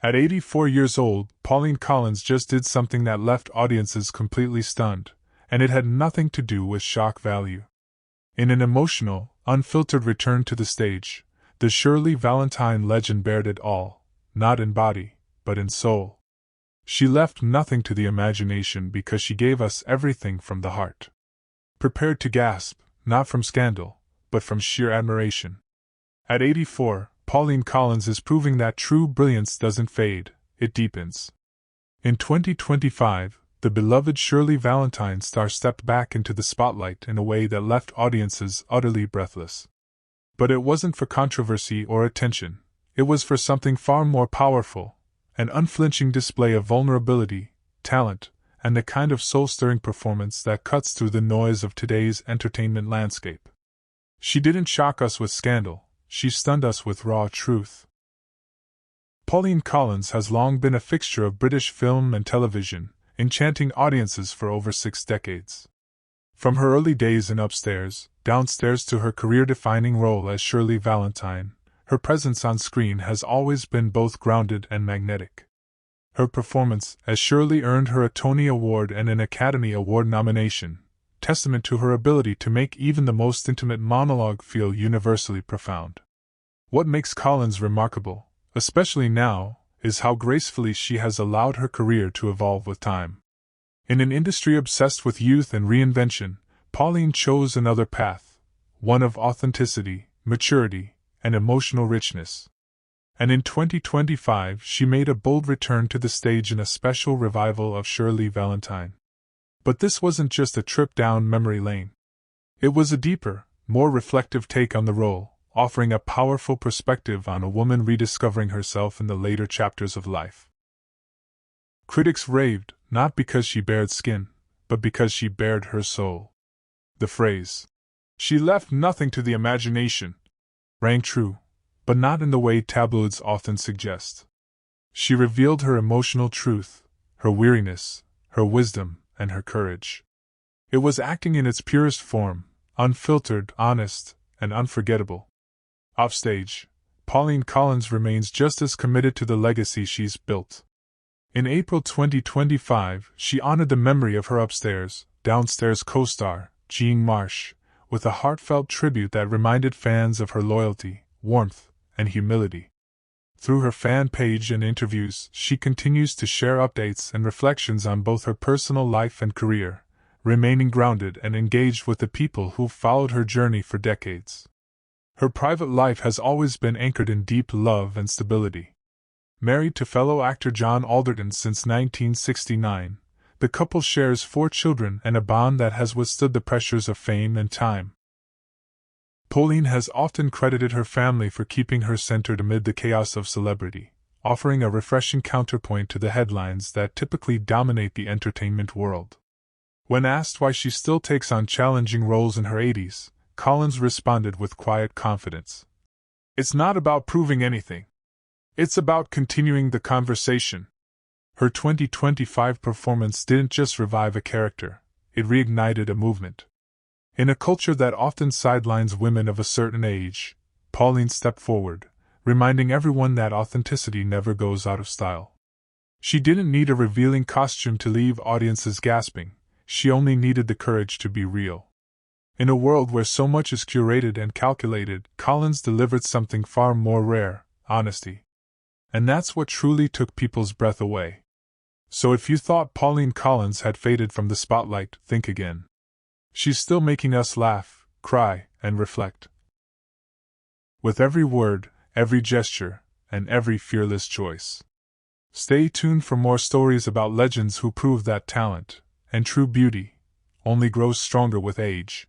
At 84 years old, Pauline Collins just did something that left audiences completely stunned, and it had nothing to do with shock value. In an emotional, unfiltered return to the stage, the Shirley Valentine legend bared it all, not in body, but in soul. She left nothing to the imagination because she gave us everything from the heart. Prepared to gasp, not from scandal, but from sheer admiration. At 84, Pauline Collins is proving that true brilliance doesn't fade, it deepens. In 2025, the beloved Shirley Valentine star stepped back into the spotlight in a way that left audiences utterly breathless. But it wasn't for controversy or attention, it was for something far more powerful, an unflinching display of vulnerability, talent, and the kind of soul-stirring performance that cuts through the noise of today's entertainment landscape. She didn't shock us with scandal, she stunned us with raw truth. Pauline Collins has long been a fixture of British film and television, enchanting audiences for over 6 decades. From her early days in Upstairs, Downstairs to her career-defining role as Shirley Valentine, her presence on screen has always been both grounded and magnetic. Her performance as Shirley earned her a Tony Award and an Academy Award nomination, testament to her ability to make even the most intimate monologue feel universally profound. What makes Collins remarkable, especially now, is how gracefully she has allowed her career to evolve with time. In an industry obsessed with youth and reinvention, Pauline chose another path, one of authenticity, maturity, and emotional richness. And in 2025 she made a bold return to the stage in a special revival of Shirley Valentine. But this wasn't just a trip down memory lane. It was a deeper, more reflective take on the role, offering a powerful perspective on a woman rediscovering herself in the later chapters of life. Critics raved, not because she bared skin, but because she bared her soul. The phrase, "She left nothing to the imagination," rang true, but not in the way tabloids often suggest. She revealed her emotional truth, her weariness, her wisdom, and her courage. It was acting in its purest form, unfiltered, honest, and unforgettable. Offstage, Pauline Collins remains just as committed to the legacy she's built. In April 2025, she honored the memory of her Upstairs, Downstairs co-star, Marsh, with a heartfelt tribute that reminded fans of her loyalty, warmth, and humility. Through her fan page and interviews, she continues to share updates and reflections on both her personal life and career, remaining grounded and engaged with the people who've followed her journey for decades. Her private life has always been anchored in deep love and stability. Married to fellow actor John Alderton since 1969, the couple shares 4 children and a bond that has withstood the pressures of fame and time. Pauline has often credited her family for keeping her centered amid the chaos of celebrity, offering a refreshing counterpoint to the headlines that typically dominate the entertainment world. When asked why she still takes on challenging roles in her 80s, Collins responded with quiet confidence. "It's not about proving anything. It's about continuing the conversation." Her 2025 performance didn't just revive a character, it reignited a movement. In a culture that often sidelines women of a certain age, Pauline stepped forward, reminding everyone that authenticity never goes out of style. She didn't need a revealing costume to leave audiences gasping, she only needed the courage to be real. In a world where so much is curated and calculated, Collins delivered something far more rare, honesty. And that's what truly took people's breath away. So if you thought Pauline Collins had faded from the spotlight, think again. She's still making us laugh, cry, and reflect. With every word, every gesture, and every fearless choice. Stay tuned for more stories about legends who prove that talent, and true beauty, only grows stronger with age.